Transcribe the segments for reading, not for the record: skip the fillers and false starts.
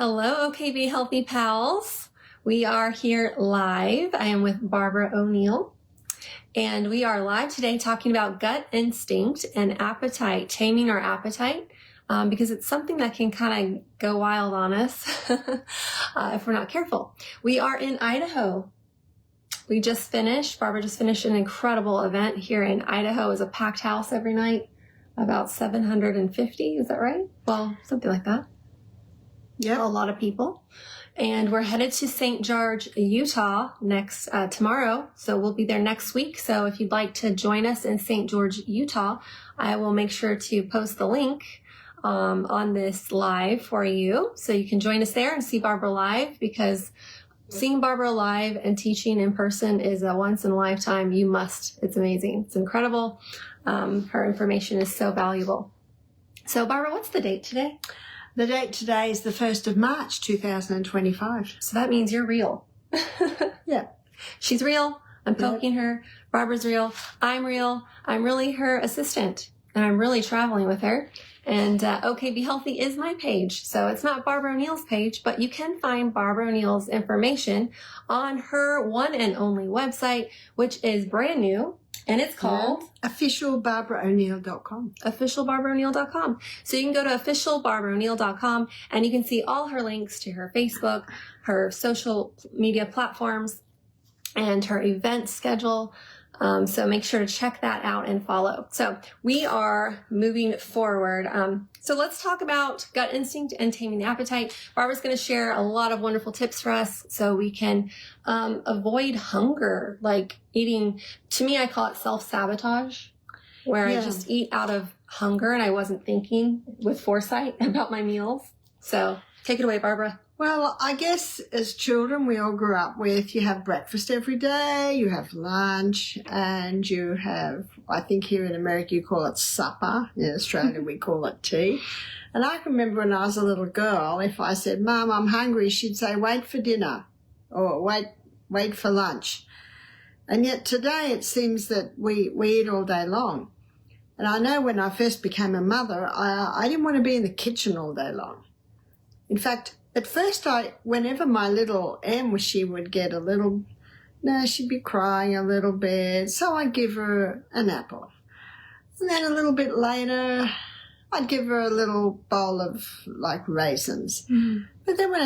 Hello, OKB Healthy Pals. We are here live. I am with Barbara O'Neill, and we are live today talking about gut instinct and appetite, taming our appetite, because it's something that can kind of go wild on us if we're not careful. We are in Idaho. Barbara just finished an incredible event here in Idaho. It was a packed house every night, about 750, is that right? Well, something like that. Yeah, a lot of people. And we're headed to St. George, Utah tomorrow. So we'll be there next week. So if you'd like to join us in St. George, Utah, I will make sure to post the link on this live for you. So you can join us there and see Barbara live, because seeing Barbara live and teaching in person is a once in a lifetime. You must. It's amazing. It's incredible. Her information is so valuable. So Barbara, what's the date today? The date today is the 1st of March, 2025. So that means you're real. Yeah. She's real. I'm poking her. Barbara's real. I'm real. I'm really her assistant, and I'm really traveling with her. And OKB Healthy is my page. So it's not Barbara O'Neill's page, but you can find Barbara O'Neill's information on her one and only website, which is brand new. And it's called officialbarbarao'neill.com. officialbarbarao'neill.com. So you can go to officialbarbarao'neill.com and you can see all her links to her Facebook, her social media platforms, and her event schedule. So make sure to check that out and follow. So we are moving forward. So let's talk about gut instinct and taming the appetite. Barbara's going to share a lot of wonderful tips for us so we can avoid hunger, like eating. To me, I call it self-sabotage, where I just eat out of hunger and I wasn't thinking with foresight about my meals. So take it away, Barbara. Well, I guess as children, we all grew up with, you have breakfast every day, you have lunch, and you have, I think here in America you call it supper. In Australia we call it tea. And I can remember when I was a little girl, if I said, Mum, I'm hungry, she'd say, wait for dinner, or wait for lunch. And yet today it seems that we eat all day long. And I know when I first became a mother, I didn't want to be in the kitchen all day long. In fact, at first, whenever my little Em, she would get she'd be crying a little bit, so I'd give her an apple. And then a little bit later, I'd give her a little bowl of, like, raisins. Mm. But then when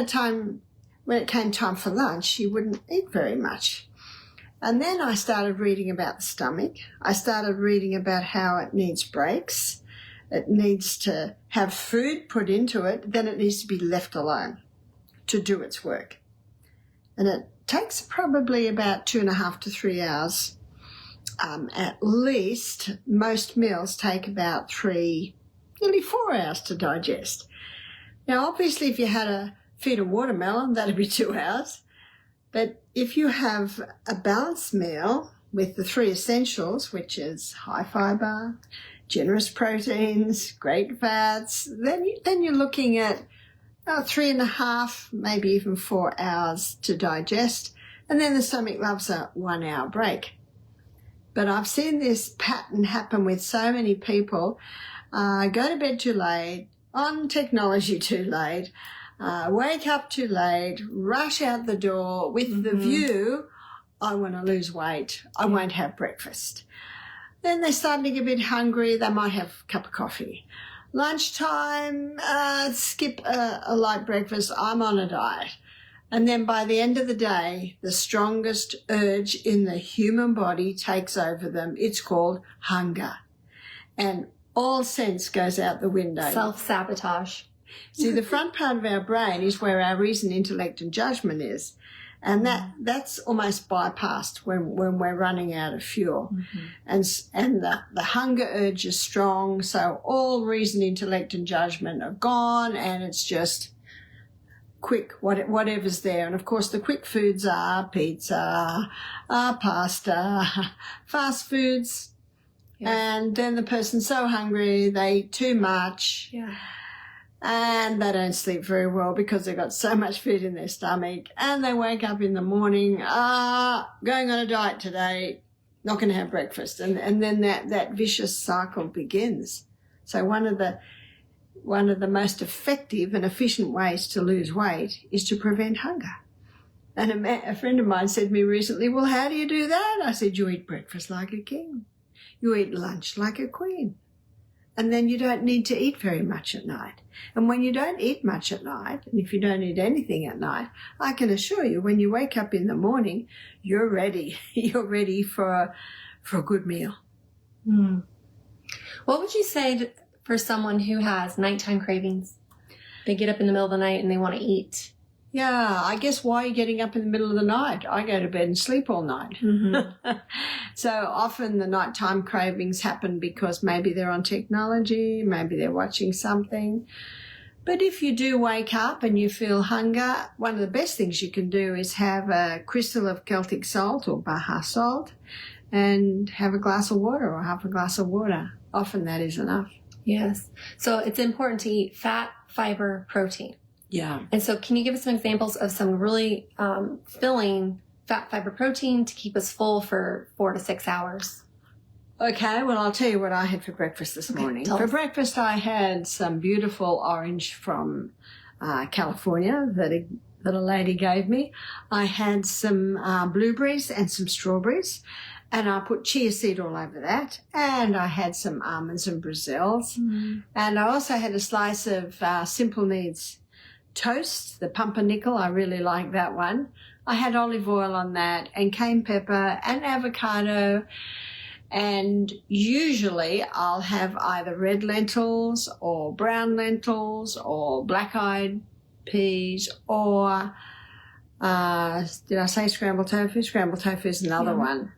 it came time for lunch, she wouldn't eat very much. And then I started reading about the stomach. I started reading about how it needs breaks. It needs to have food put into it, then it needs to be left alone to do its work. And it takes probably about 2.5 to 3 hours. At least, most meals take about nearly 4 hours to digest. Now, obviously, if you had a feed of watermelon, that'd be 2 hours. But if you have a balanced meal with the 3 essentials, which is high fiber, generous proteins, great fats, then you're looking at 3.5, maybe even 4 hours to digest. And then the stomach loves a 1 hour break. But I've seen this pattern happen with so many people. Go to bed too late, on technology too late, wake up too late, rush out the door with the view, I want to lose weight, I won't have breakfast. Then they're starting to get a bit hungry, they might have a cup of coffee. Lunchtime, skip a light breakfast, I'm on a diet. And then by the end of the day, the strongest urge in the human body takes over them. It's called hunger. And all sense goes out the window. Self-sabotage. See, the front part of our brain is where our reason, intellect and judgment is. And that's almost bypassed when we're running out of fuel. Mm-hmm. And the hunger urge is strong, so all reason, intellect and judgment are gone, and it's just quick, whatever's there. And of course the quick foods are pizza, pasta, fast foods. Yes. And then the person's so hungry, they eat too much. Yeah. And they don't sleep very well because they've got so much food in their stomach. And they wake up in the morning, going on a diet today, not going to have breakfast. And then that vicious cycle begins. So one of the one of the most effective and efficient ways to lose weight is to prevent hunger. And a friend of mine said to me recently, well, how do you do that? I said, you eat breakfast like a king. You eat lunch like a queen. And then you don't need to eat very much at night. And when you don't eat much at night, and if you don't eat anything at night, I can assure you when you wake up in the morning, you're ready. You're ready for a good meal. Mm. What would you say for someone who has nighttime cravings? They get up in the middle of the night and they want to eat. Yeah, I guess why are you getting up in the middle of the night? I go to bed and sleep all night. Mm-hmm. So often the nighttime cravings happen because maybe they're on technology, maybe they're watching something. But if you do wake up and you feel hunger, one of the best things you can do is have a crystal of Celtic salt or Baja salt and have a glass of water or half a glass of water. Often that is enough. Yes. So it's important to eat fat, fiber, protein. Yeah. And so can you give us some examples of some really filling fat, fiber, protein to keep us full for 4 to 6 hours? Okay, well, I'll tell you what I had for breakfast this morning. For breakfast, I had some beautiful orange from California that a lady gave me. I had some blueberries and some strawberries, and I put chia seed all over that. And I had some almonds and Brazils. Mm-hmm. And I also had a slice of Simple Needs toast, the pumpernickel. I really like that one. I had olive oil on that and cayenne pepper and avocado. And usually I'll have either red lentils or brown lentils or black-eyed peas or, did I say scrambled tofu? Scrambled tofu is another one.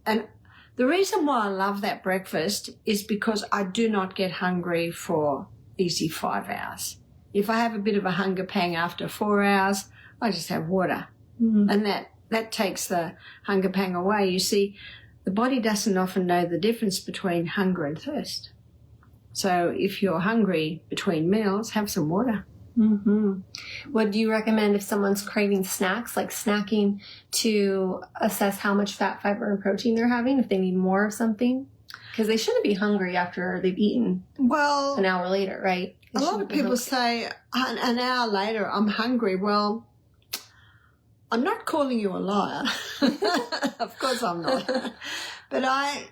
And the reason why I love that breakfast is because I do not get hungry for easy 5 hours. If I have a bit of a hunger pang after 4 hours, I just have water. Mm-hmm. And that takes the hunger pang away. You see, the body doesn't often know the difference between hunger and thirst. So if you're hungry between meals, have some water. Mm-hmm. What do you recommend if someone's craving snacks, like snacking, to assess how much fat, fiber, and protein they're having, if they need more of something? Because they shouldn't be hungry after they've eaten an hour later, right? A lot of people say, an hour later, I'm hungry. Well, I'm not calling you a liar. Of course I'm not. But I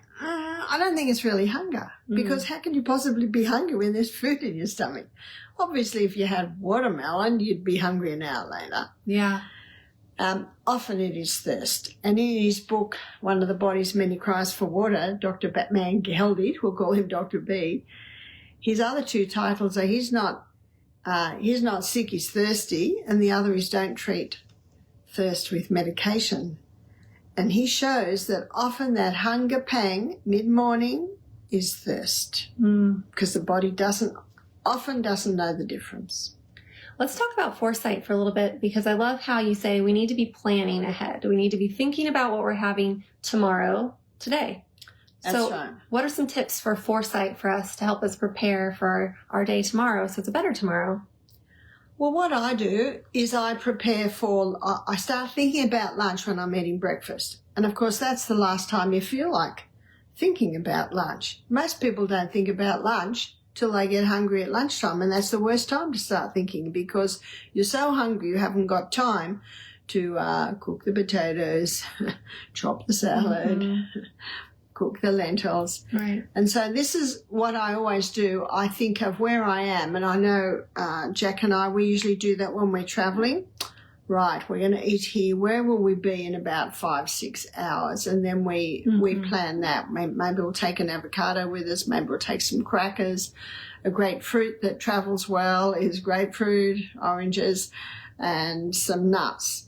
don't think it's really hunger. Because how can you possibly be hungry when there's food in your stomach? Obviously, if you had watermelon, you'd be hungry an hour later. Yeah. Often it is thirst. And in his book, One of the Body's Many Cries for Water, Dr. Batman Geldit, we'll call him Dr. B, his other two titles are He's Not Sick, He's Thirsty, and the other is Don't Treat Thirst with Medication. And he shows that often that hunger pang mid-morning is thirst because the body often doesn't know the difference. Let's talk about foresight for a little bit, because I love how you say we need to be planning ahead. We need to be thinking about what we're having today. That's right. What are some tips for foresight for us to help us prepare for our day tomorrow so it's a better tomorrow? Well, what I do is I start thinking about lunch when I'm eating breakfast. And of course, that's the last time you feel like thinking about lunch. Most people don't think about lunch till they get hungry at lunchtime, and that's the worst time to start thinking because you're so hungry you haven't got time to cook the potatoes, chop the salad, cook the lentils. Right. And so this is what I always do. I think of where I am, and I know Jack and I, we usually do that when we're traveling. Right, we're going to eat here. Where will we be in about 5-6 hours? And then we plan that. Maybe we'll take an avocado with us. Maybe we'll take some crackers. A great fruit that travels well is grapefruit, oranges, and some nuts.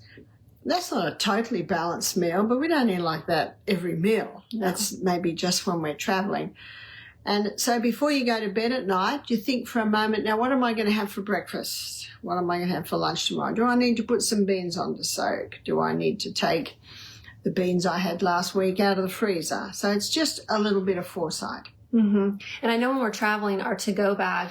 That's not a totally balanced meal, but we don't eat like that every meal. No. That's maybe just when we're traveling. And so before you go to bed at night, you think for a moment, now what am I going to have for breakfast? What am I going to have for lunch tomorrow? Do I need to put some beans on to soak? Do I need to take the beans I had last week out of the freezer? So it's just a little bit of foresight. Mm-hmm. And I know when we're traveling, our to-go bag,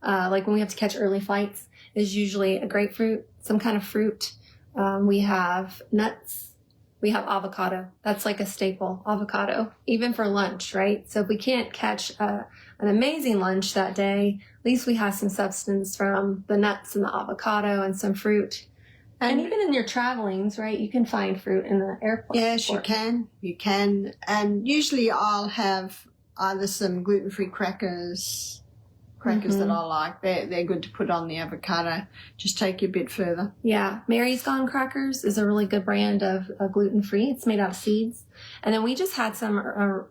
like when we have to catch early flights, is usually a grapefruit, some kind of fruit. We have nuts. We have avocado. That's like a staple, avocado, even for lunch, right? So if we can't catch a an amazing lunch that day. At least we had some substance from the nuts and the avocado and some fruit. And even in your travelings, right, you can find fruit in the airport. Yes, you can. You can. And usually I'll have either some gluten-free crackers that I like. They're good to put on the avocado. Just take you a bit further. Yeah. Mary's Gone Crackers is a really good brand of gluten-free. It's made out of seeds. And then we just had some,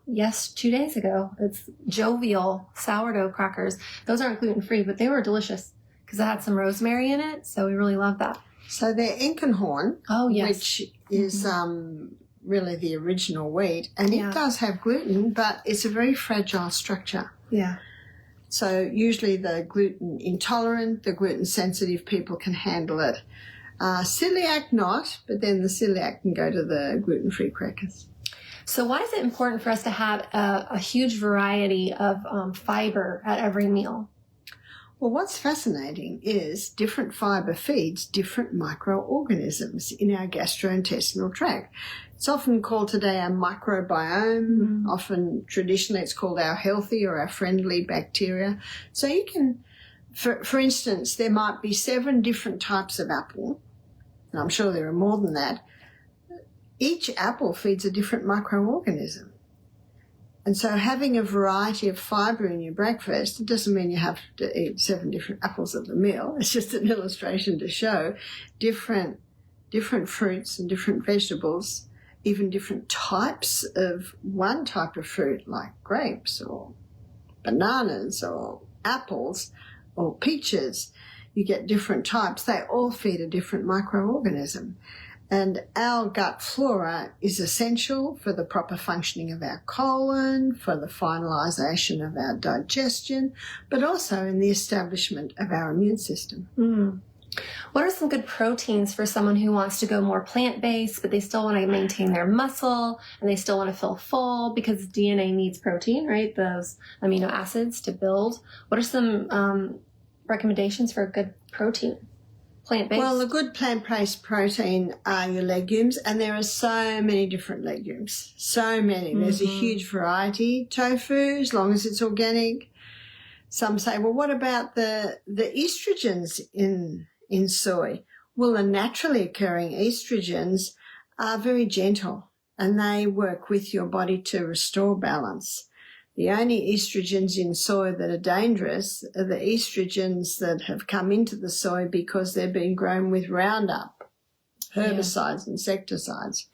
2 days ago. It's Jovial sourdough crackers. Those aren't gluten-free, but they were delicious because it had some rosemary in it. So we really love that. So they're Enkenhorn, which is really the original wheat. And it does have gluten, but it's a very fragile structure. Yeah. So usually the gluten intolerant, the gluten sensitive people can handle it. Celiac not, but then the celiac can go to the gluten-free crackers. So why is it important for us to have a huge variety of fiber at every meal? Well, what's fascinating is different fiber feeds different microorganisms in our gastrointestinal tract. It's often called today our microbiome. Often, traditionally, it's called our healthy or our friendly bacteria. So you can, for instance, there might be 7 different types of apple, and I'm sure there are more than that. Each apple feeds a different microorganism. And so having a variety of fibre in your breakfast, it doesn't mean you have to eat 7 different apples at the meal. It's just an illustration to show different fruits and different vegetables, even different types of one type of fruit like grapes or bananas or apples or peaches. You get different types. They all feed a different microorganism. And our gut flora is essential for the proper functioning of our colon, for the finalisation of our digestion, but also in the establishment of our immune system. What are some good proteins for someone who wants to go more plant-based, but they still want to maintain their muscle and they still want to feel full because DNA needs protein, right? Those amino acids to build. What are some recommendations for a good protein? Plant-based? Well, a good plant-based protein are your legumes, and there are so many different legumes. So many. There's a huge variety. Tofu, as long as it's organic. Some say, well, what about the estrogens in soy? Well, the naturally occurring estrogens are very gentle, and they work with your body to restore balance. The only estrogens in soy that are dangerous are the estrogens that have come into the soy because they've been grown with Roundup, herbicides, insecticides.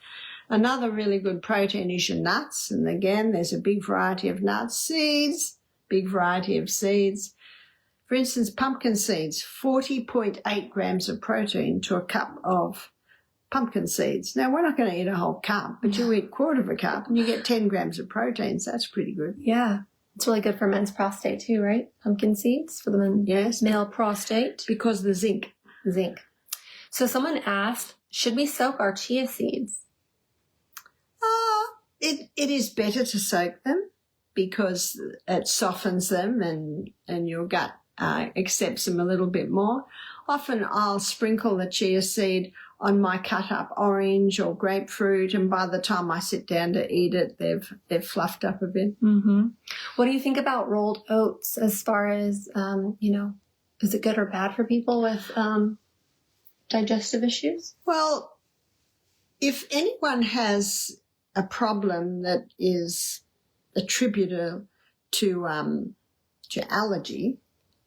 Another really good protein is your nuts. And again, there's a big variety of nuts. Seeds, big variety of seeds. For instance, pumpkin seeds, 40.8 grams of protein to a cup of pumpkin seeds. Now, we're not going to eat a whole cup, but you eat a quarter of a cup and you get 10 grams of protein, so that's pretty good. Yeah. It's really good for men's prostate too, right? Pumpkin seeds for the male prostate. Because of the zinc. Zinc. So someone asked, should we soak our chia seeds? It is better to soak them because it softens them and your gut accepts them a little bit more. Often I'll sprinkle the chia seed on my cut up orange or grapefruit, and by the time I sit down to eat it, they've fluffed up a bit. What do you think about rolled oats as far as, is it good or bad for people with digestive issues? Well, if anyone has a problem that is attributable to allergy,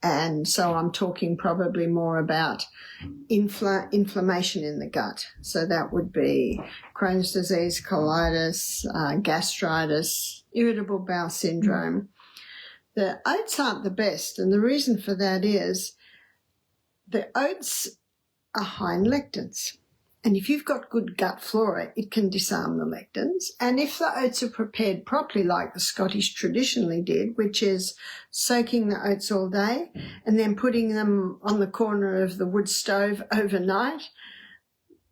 and so I'm talking probably more about inflammation in the gut. So that would be Crohn's disease, colitis, gastritis, irritable bowel syndrome. The oats aren't the best, and the reason for that is the oats are high in lectins. And if you've got good gut flora, it can disarm the lectins. And if the oats are prepared properly, like the Scottish traditionally did, which is soaking the oats all day and then putting them on the corner of the wood stove overnight,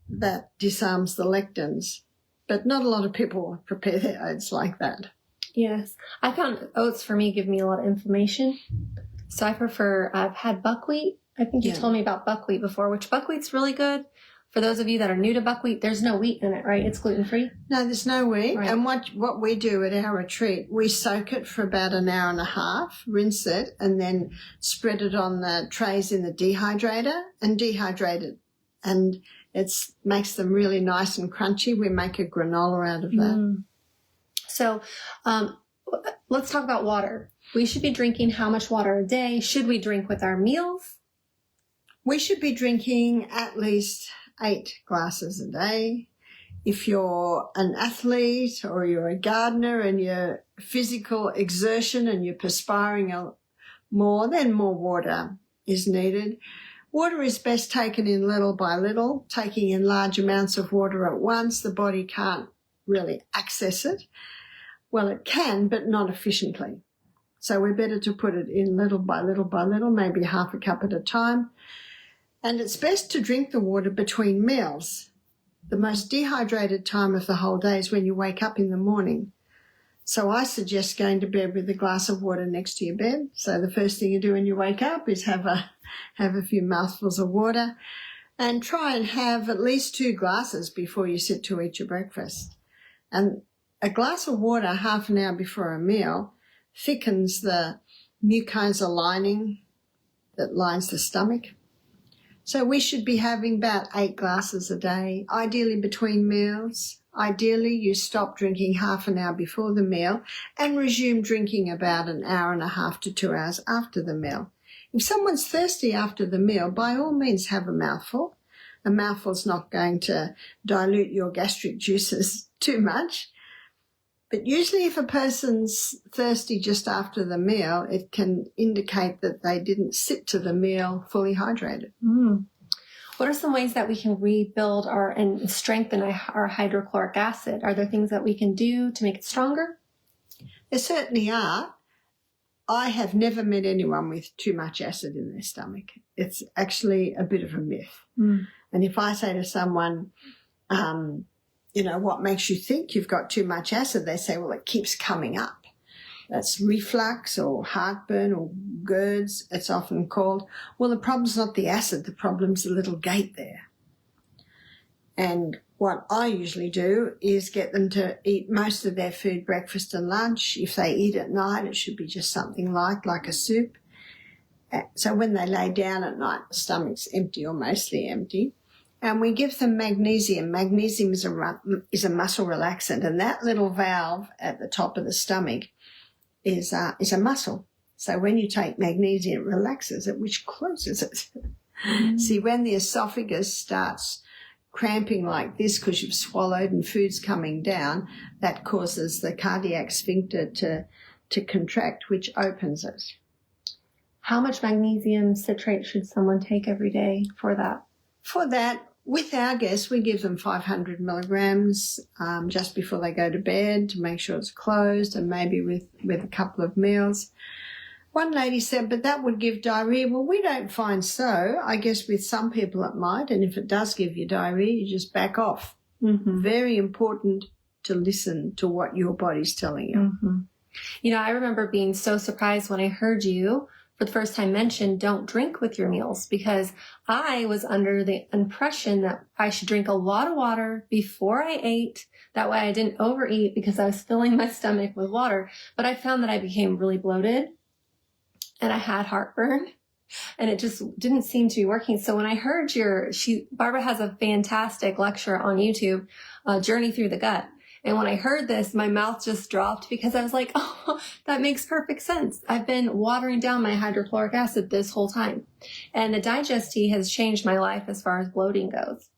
that disarms the lectins. But not a lot of people prepare their oats like that. Yes. I found oats for me give me a lot of inflammation. So I've had buckwheat. I think you told me about buckwheat before, which buckwheat's really good. for those of you that are new to buckwheat, there's no wheat in it, right? It's gluten-free. No, there's no wheat. Right. And what we do at our retreat, we soak it for about an hour and a half, rinse it, and then spread it on the trays in the dehydrator and dehydrate it. And it makes them really nice and crunchy. We make a granola out of that. So let's talk about water. We should be drinking how much water a day? Should we drink with our meals? We should be drinking at least 8 glasses a day. If you're an athlete or you're a gardener and you're physical exertion and you're perspiring more, then more water is needed. Water is best taken in little by little. Taking in large amounts of water at once, the body can't really access it. Well, it can, but not efficiently. So we're better to put it in little by little by little, maybe half a cup at a time. And it's best to drink the water between meals. The most dehydrated time of the whole day is when you wake up in the morning. So I suggest going to bed with a glass of water next to your bed. So the first thing you do when you wake up is have a few mouthfuls of water, and try and have at least 2 glasses before you sit to eat your breakfast. And a glass of water half an hour before a meal thickens the mucosa lining that lines the stomach. So we should be having about 8 glasses a day, ideally between meals. Ideally, you stop drinking half an hour before the meal and resume drinking about an hour and a half to 2 hours after the meal. If someone's thirsty after the meal, by all means have a mouthful. A mouthful's not going to dilute your gastric juices too much. But usually if a person's thirsty just after the meal, it can indicate that they didn't sit to the meal fully hydrated. What are some ways that we can rebuild and strengthen our hydrochloric acid? Are there things that we can do to make it stronger? There certainly are. I have never met anyone with too much acid in their stomach. It's actually a bit of a myth. And if I say to someone, what makes you think you've got too much acid? They say, well, it keeps coming up. That's reflux or heartburn or GERDs, it's often called. Well, the problem's not the acid. The problem's the little gate there. And what I usually do is get them to eat most of their food, breakfast and lunch. If they eat at night, it should be just something light, like a soup. So when they lay down at night, the stomach's empty or mostly empty. And we give them magnesium. Magnesium is a muscle relaxant, and that little valve at the top of the stomach is a muscle. So when you take magnesium, it relaxes it, which closes it. See, when the esophagus starts cramping like this because you've swallowed and food's coming down, that causes the cardiac sphincter to contract, which opens it. How much magnesium citrate should someone take every day for that? For that, with our guests, we give them 500 milligrams just before they go to bed to make sure it's closed, and maybe with a couple of meals. One lady said, but that would give diarrhea. Well, we don't find so. I guess with some people it might, and if it does give you diarrhea, you just back off. Very important to listen to what your body's telling you. I remember being so surprised when I heard you for the first time mention don't drink with your meals, because I was under the impression that I should drink a lot of water before I ate. That way I didn't overeat because I was filling my stomach with water. But I found that I became really bloated and I had heartburn, and it just didn't seem to be working. So when I heard Barbara has a fantastic lecture on YouTube, Journey Through the Gut. And when I heard this, my mouth just dropped because I was like, oh, that makes perfect sense. I've been watering down my hydrochloric acid this whole time. And the Digest Tea has changed my life as far as bloating goes.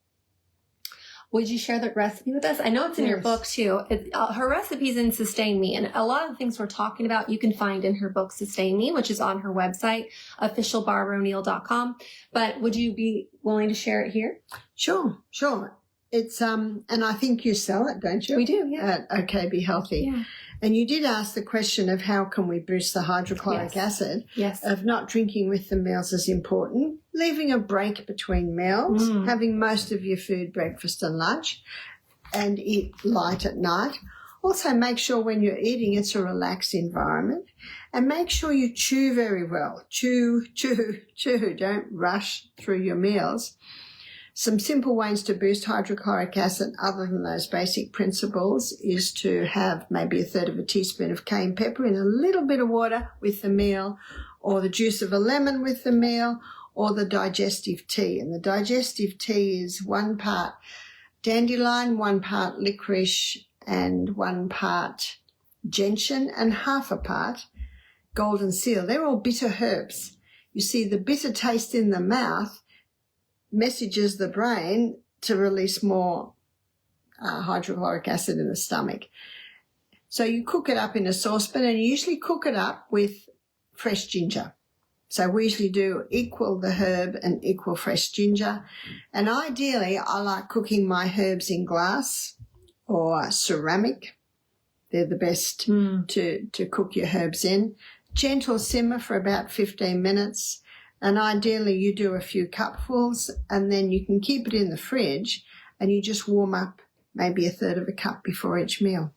Would you share the recipe with us? I know it's in your book too. Her recipe's in Sustain Me. And a lot of the things we're talking about, you can find in her book, Sustain Me, which is on her website, officialbarbaraoneal.com. But would you be willing to share it here? Sure. It's, and I think you sell it, don't you? We do, yeah. At OK Be Healthy. Yeah. And you did ask the question of how can we boost the hydrochloric acid. Yes. Of not drinking with the meals is important. Leaving a break between meals, having most of your food, breakfast and lunch, and eat light at night. Also make sure when you're eating it's a relaxed environment, and make sure you chew very well. Chew. Don't rush through your meals. Some simple ways to boost hydrochloric acid other than those basic principles is to have maybe 1/3 teaspoon of cayenne pepper in a little bit of water with the meal, or the juice of a lemon with the meal, or the digestive tea. And the digestive tea is 1 part dandelion, 1 part licorice, and 1 part gentian, and 1/2 part golden seal. They're all bitter herbs. You see, the bitter taste in the mouth messages the brain to release more hydrochloric acid in the stomach. So you cook it up in a saucepan, and you usually cook it up with fresh ginger. So we usually do equal the herb and equal fresh ginger. And ideally, I like cooking my herbs in glass or ceramic. They're the best to cook your herbs in. Gentle simmer for about 15 minutes. And ideally, you do a few cupfuls, and then you can keep it in the fridge, and you just warm up maybe 1/3 cup before each meal.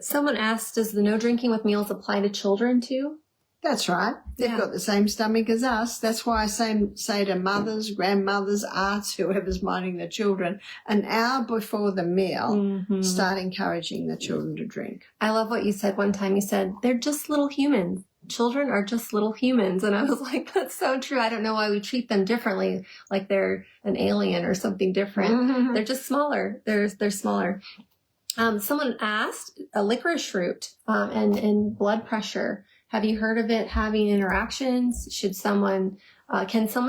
Someone asked, does the no drinking with meals apply to children too? That's right. They've got the same stomach as us. That's why I say to mothers, grandmothers, aunts, whoever's minding the children, an hour before the meal, start encouraging the children to drink. I love what you said one time. You said, they're just little humans. Children are just little humans. And I was like, that's so true. I don't know why we treat them differently, like they're an alien or something different. They're just smaller. They're smaller. Someone asked, a licorice root and blood pressure. Have you heard of it having interactions? Can someone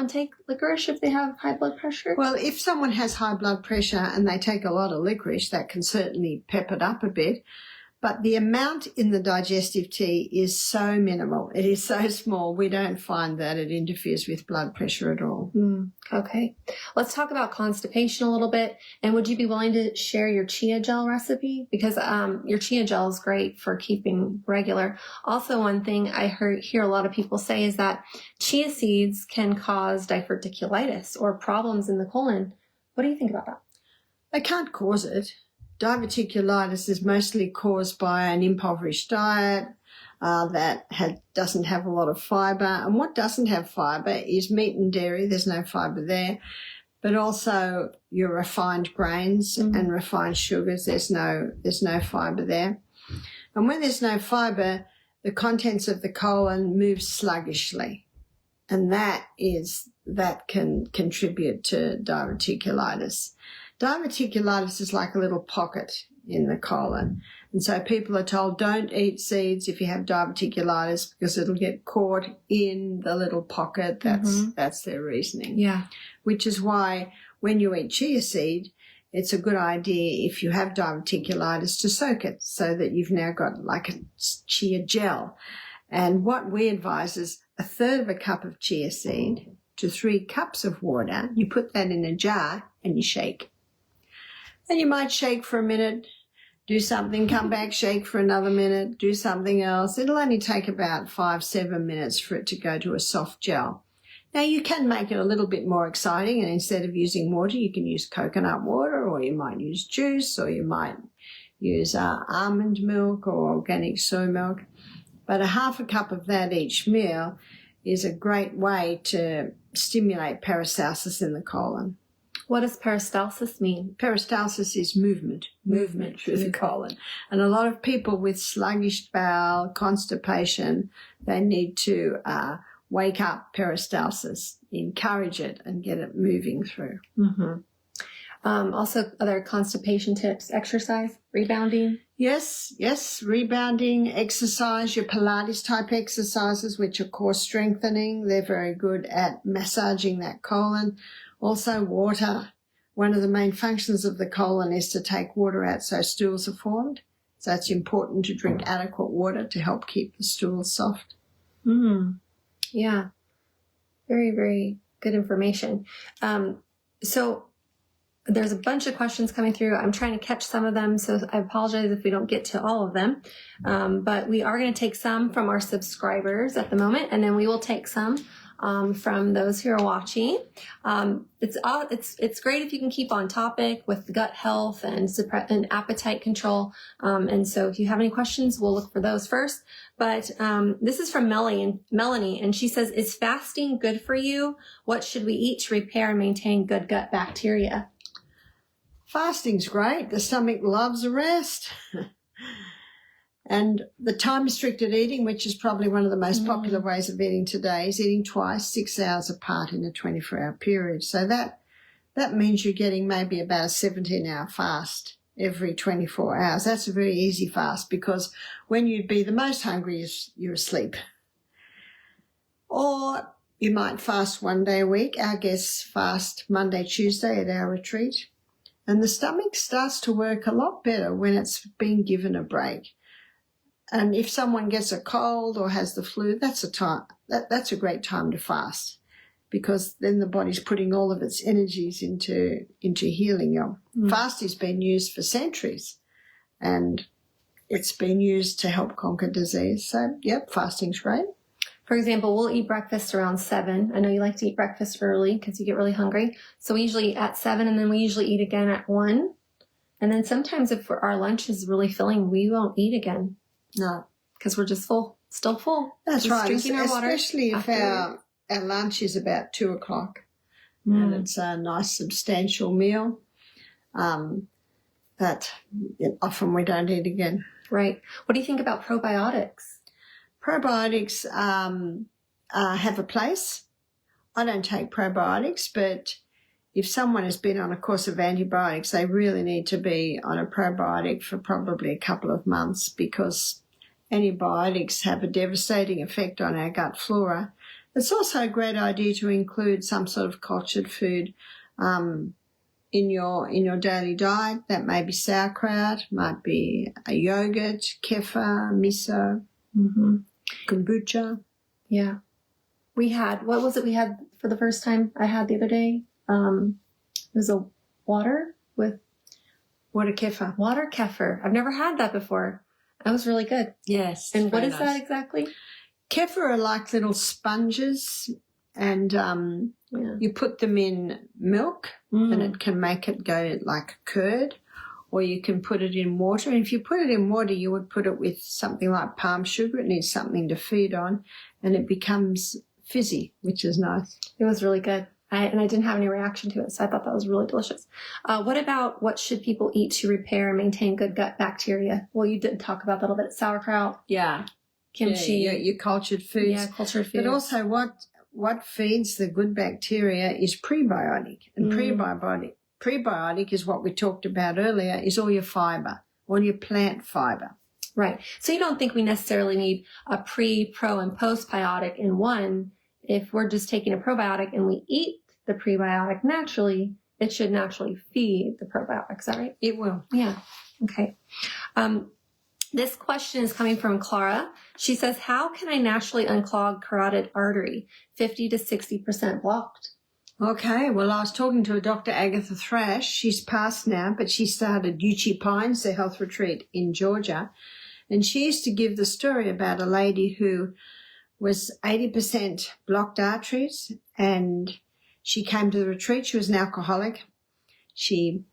take licorice if they have high blood pressure? Well, if someone has high blood pressure and they take a lot of licorice, that can certainly pep it up a bit. But the amount in the digestive tea is so minimal. It is so small. We don't find that it interferes with blood pressure at all. Okay. Let's talk about constipation a little bit. And would you be willing to share your chia gel recipe? Because your chia gel is great for keeping regular. Also, one thing I hear a lot of people say is that chia seeds can cause diverticulitis or problems in the colon. What do you think about that? They can't cause it. Diverticulitis is mostly caused by an impoverished diet that doesn't have a lot of fibre. And what doesn't have fibre is meat and dairy. There's no fibre there. But also your refined grains and refined sugars. There's no fibre there. And when there's no fibre, the contents of the colon move sluggishly. And that can contribute to diverticulitis. Diverticulitis is like a little pocket in the colon. And so people are told, don't eat seeds if you have diverticulitis because it'll get caught in the little pocket. That's their reasoning. Yeah. Which is why when you eat chia seed, it's a good idea if you have diverticulitis to soak it so that you've now got like a chia gel. And what we advise is 1/3 cup of chia seed to 3 cups of water. You put that in a jar and you shake. And you might shake for a minute, do something, come back, shake for another minute, do something else. It'll only take about 5-7 minutes for it to go to a soft gel. Now, you can make it a little bit more exciting, and instead of using water, you can use coconut water, or you might use juice, or you might use almond milk or organic soy milk. But 1/2 cup of that each meal is a great way to stimulate peristalsis in the colon. What does peristalsis mean? Peristalsis is movement through the colon. And a lot of people with sluggish bowel, constipation, they need to wake up peristalsis, encourage it and get it moving through. Also, other constipation tips, exercise, rebounding. Yes, rebounding, exercise, your Pilates type exercises, which are core strengthening. They're very good at massaging that colon. Also water. One of the main functions of the colon is to take water out so stools are formed. So it's important to drink adequate water to help keep the stools soft. Yeah. Very, very good information. So there's a bunch of questions coming through. I'm trying to catch some of them, so I apologize if we don't get to all of them. But we are going to take some from our subscribers at the moment, and then we will take some from those who are watching. It's great if you can keep on topic with gut health and appetite control. And so if you have any questions, we'll look for those first. But this is from Melanie, and she says, "Is fasting good for you? What should we eat to repair and maintain good gut bacteria?" Fasting's great. The stomach loves a rest. And the time-restricted eating, which is probably one of the most popular ways of eating today, is eating twice, 6 hours apart in a 24-hour period. So that means you're getting maybe about a 17-hour fast every 24 hours. That's a very easy fast, because when you'd be the most hungry, you're asleep. Or you might fast 1 day a week. Our guests fast Monday, Tuesday at our retreat. And the stomach starts to work a lot better when it's been given a break. And if someone gets a cold or has the flu, that's a great time to fast, because then the body's putting all of its energies into healing. Fast has been used for centuries, and it's been used to help conquer disease. So, yep, fasting's great. For example, we'll eat breakfast around 7. I know you like to eat breakfast early because you get really hungry. So we usually eat at 7, and then we usually eat again at 1. And then sometimes if our lunch is really filling, we won't eat again. No. Because we're just still full. That's just right. Drinking our water. Especially if our lunch is about 2 o'clock and it's a nice substantial meal, that often we don't eat again. Right. What do you think about probiotics? Probiotics have a place. I don't take probiotics, but if someone has been on a course of antibiotics, they really need to be on a probiotic for probably a couple of months, because antibiotics have a devastating effect on our gut flora. It's also a great idea to include some sort of cultured food in your daily diet. That may be sauerkraut, might be a yogurt, kefir, miso, kombucha. Yeah. What was it we had for the first time I had the other day? It was a water kefir. Water kefir. I've never had that before. That was really good. Yes. And what is that exactly? Kefir are like little sponges, and you put them in milk and it can make it go like curd, or you can put it in water. And if you put it in water, you would put it with something like palm sugar. It needs something to feed on, and it becomes fizzy, which is nice. It was really good. I didn't have any reaction to it, so I thought that was really delicious. What should people eat to repair and maintain good gut bacteria? Well, you did talk about that a little bit. Sauerkraut. Yeah. Kimchi. Yeah, your cultured foods. Yeah, cultured foods. But also what feeds the good bacteria is prebiotic. And prebiotic is what we talked about earlier, is all your fiber, all your plant fiber. Right. So you don't think we necessarily need a pre, pro, and postbiotic in one. If we're just taking a probiotic and we eat the prebiotic naturally, it should naturally feed the probiotic. Is that right? It will. Yeah. Okay. This question is coming from Clara. She says, "How can I naturally unclog carotid artery? 50 to 60% blocked." Okay, well, I was talking to a Dr. Agatha Thrash. She's passed now, but she started Uchee Pines, the health retreat in Georgia. And she used to give the story about a lady who was 80% blocked arteries, and she came to the retreat. She was an alcoholic. She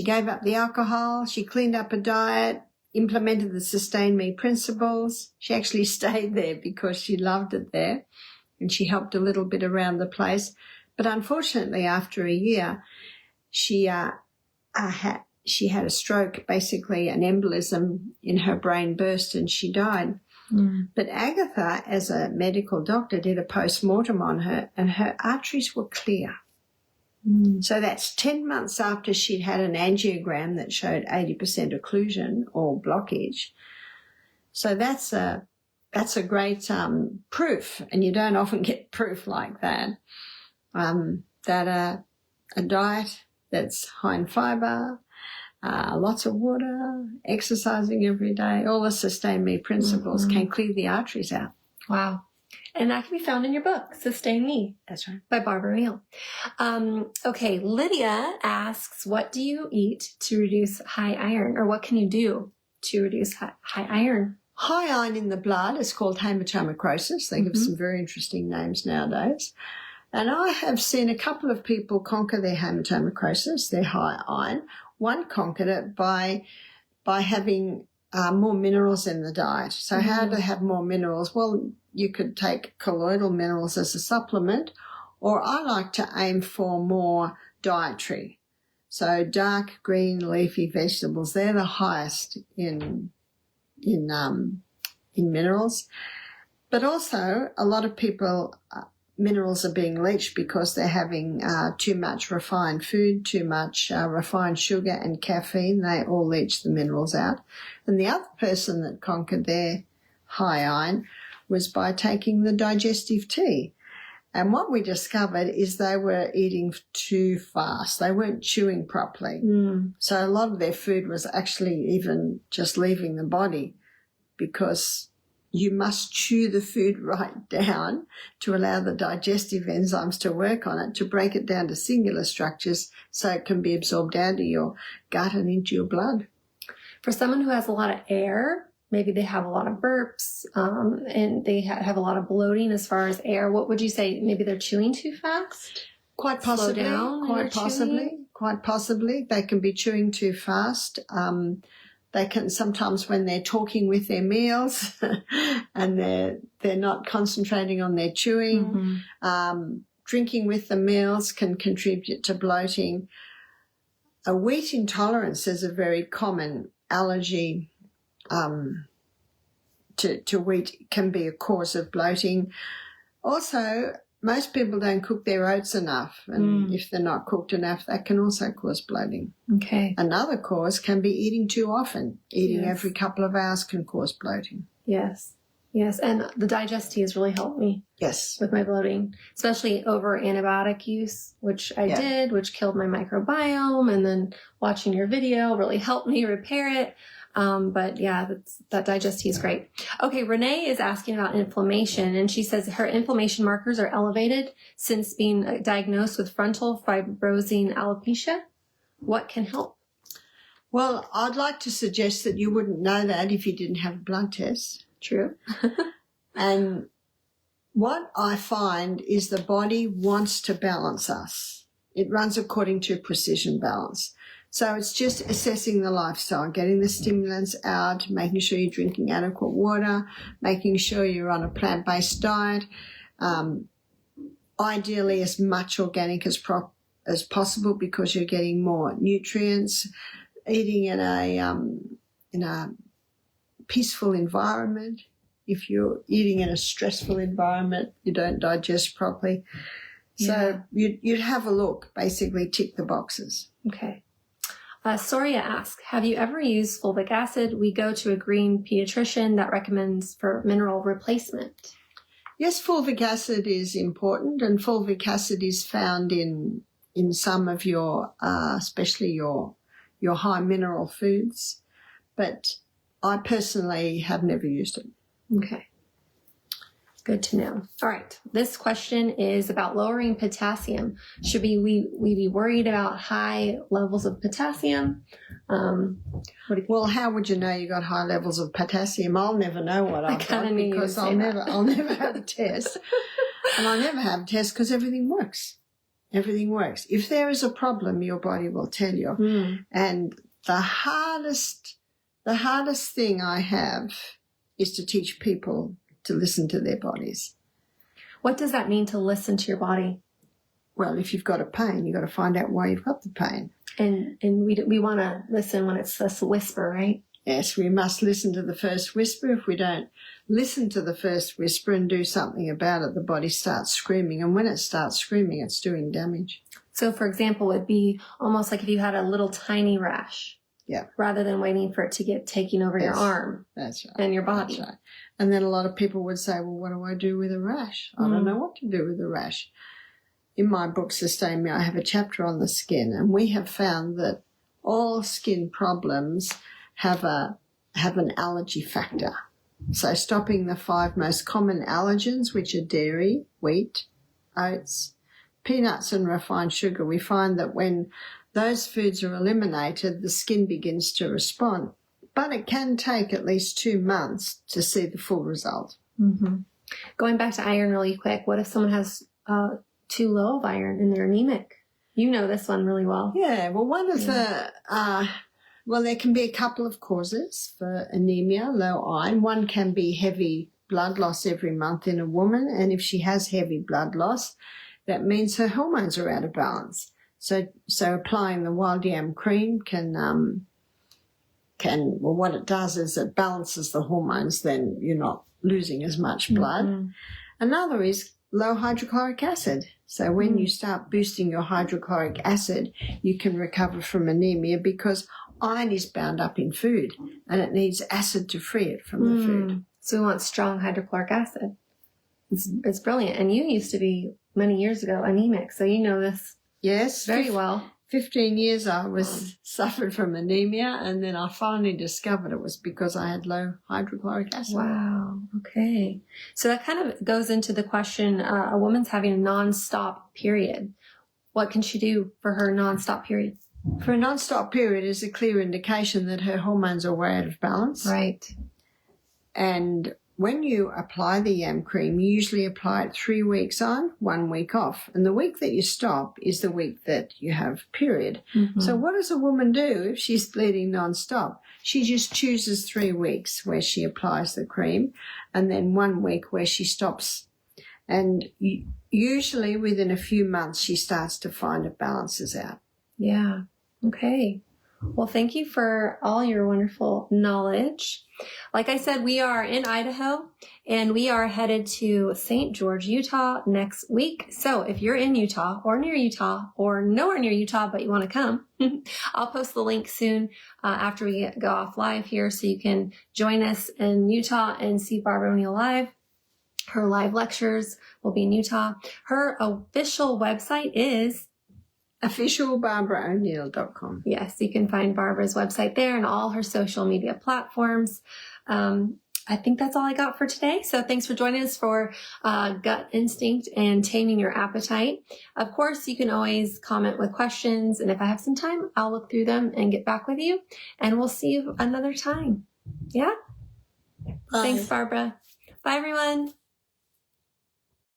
gave up the alcohol. She cleaned up her diet, implemented the Sustain Me principles. She actually stayed there because she loved it there, and she helped a little bit around the place. But unfortunately, after a year, she had a stroke, basically an embolism in her brain burst, and she died. But Agatha, as a medical doctor, did a post-mortem on her, and her arteries were clear. So that's 10 months after she'd had an angiogram that showed 80% occlusion or blockage. So that's a great proof, and you don't often get proof like that, that a diet that's high in fiber, lots of water, exercising every day, all the Sustain Me principles can clear the arteries out. Wow. And that can be found in your book, Sustain Me. That's right. By Barbara O'Neill. Okay, Lydia asks, what do you eat to reduce high iron? Or what can you do to reduce high iron? High iron in the blood is called hematomicrosis. They give some very interesting names nowadays. And I have seen a couple of people conquer their hematomicrosis, their high iron. One conquered it by having more minerals in the diet. So how to have more minerals? Well, you could take colloidal minerals as a supplement, or I like to aim for more dietary. So dark green leafy vegetables, they're the highest in minerals. But also a lot of people, minerals are being leached because they're having too much refined food, too much refined sugar and caffeine. They all leach the minerals out. And the other person that conquered their high iron was by taking the digestive tea. And what we discovered is they were eating too fast. They weren't chewing properly. So a lot of their food was actually even just leaving the body, because you must chew the food right down to allow the digestive enzymes to work on it, to break it down to singular structures so it can be absorbed out of your gut and into your blood. For someone who has a lot of air, maybe they have a lot of burps, and they have a lot of bloating as far as air, what would you say? Maybe they're chewing too fast? Quite possibly. Quite possibly. They can be chewing too fast. They can sometimes, when they're talking with their meals and they're not concentrating on their chewing, drinking with the meals can contribute to bloating. A wheat intolerance is a very common allergy to wheat, can be a cause of bloating. Also, most people don't cook their oats enough, and if they're not cooked enough, that can also cause bloating. Okay. Another cause can be eating too often. Eating every couple of hours can cause bloating. Yes. Yes, and the Digest-T has really helped me. Yes. With my bloating, especially over antibiotic use, which I did, which killed my microbiome, and then watching your video really helped me repair it. But yeah, that Digest-T is great. Okay, Renee is asking about inflammation, and she says her inflammation markers are elevated since being diagnosed with frontal fibrosing alopecia. What can help? Well, I'd like to suggest that you wouldn't know that if you didn't have a blood test. True. And what I find is the body wants to balance us. It runs according to precision balance. So it's just assessing the lifestyle, getting the stimulants out, making sure you're drinking adequate water, making sure you're on a plant-based diet, ideally as much organic as possible, because you're getting more nutrients, eating in a peaceful environment. If you're eating in a stressful environment, you don't digest properly. So you'd have a look, basically tick the boxes. Okay. Soria asks, have you ever used fulvic acid? We go to a green pediatrician that recommends for mineral replacement. Yes, fulvic acid is important, and fulvic acid is found in some of your, especially your high mineral foods. But I personally have never used it. Okay. Good to know. All right. This question is about lowering potassium. Should we be worried about high levels of potassium? Well, how would you know you got high levels of potassium? I'll never know what I've got because I'll never have a test. And I never have a test because everything works. Everything works. If there is a problem, your body will tell you. And the hardest thing I have is to teach people to listen to their bodies. What does that mean, to listen to your body? Well, if you've got a pain, you've got to find out why you've got the pain. And we want to listen when it's a whisper, right? Yes, we must listen to the first whisper. If we don't listen to the first whisper and do something about it, the body starts screaming. And when it starts screaming, it's doing damage. So, for example, it'd be almost like if you had a little tiny rash. Yeah. Rather than waiting for it to get taken over your arm. That's right. And your body. That's right. And then a lot of people would say, well, what do I do with a rash? I don't know what to do with a rash. In my book, Sustain Me, I have a chapter on the skin, and we have found that all skin problems have an allergy factor. So stopping the 5 most common allergens, which are dairy, wheat, oats, peanuts and refined sugar, we find that when those foods are eliminated, the skin begins to respond. but it can take at least 2 months to see the full result. Mm-hmm. Going back to iron really quick, what if someone has too low of iron and they're anemic? You know this one really well. Yeah, well, one of the, there can be a couple of causes for anemia, low iron. One can be heavy blood loss every month in a woman, and if she has heavy blood loss, that means her hormones are out of balance. So applying the wild yam cream what it does is it balances the hormones, then you're not losing as much blood. Mm-hmm. Another is low hydrochloric acid. So when you start boosting your hydrochloric acid, you can recover from anemia because iron is bound up in food and it needs acid to free it from the food. So we want strong hydrochloric acid. It's brilliant. And you used to be, many years ago, anemic, so you know this very well. 15 years I suffered from anemia, and then I finally discovered it was because I had low hydrochloric acid. Wow. Okay. So that kind of goes into the question, a woman's having a non-stop period. What can she do for her non-stop period? For a non-stop period is a clear indication that her hormones are way out of balance. Right. And when you apply the yam cream, you usually apply it 3 weeks on, 1 week off. And the week that you stop is the week that you have period. Mm-hmm. So what does a woman do if she's bleeding non-stop? She just chooses 3 weeks where she applies the cream and then 1 week where she stops. And usually within a few months, she starts to find it balances out. Yeah. Okay. Well, thank you for all your wonderful knowledge. Like I said, we are in Idaho and we are headed to St. George, Utah next week. So if you're in Utah or near Utah or nowhere near Utah, but you want to come, I'll post the link soon after we go off live here so you can join us in Utah and see Barbara O'Neill live. Her live lectures will be in Utah. Her official website is officialbarbarao'neill.com. Yes, you can find Barbara's website there and all her social media platforms. I think that's all I got for today. So thanks for joining us for Gut Instinct and Taming Your Appetite. Of course, you can always comment with questions. And if I have some time, I'll look through them and get back with you. And we'll see you another time. Yeah? Bye. Thanks, Barbara. Bye, everyone.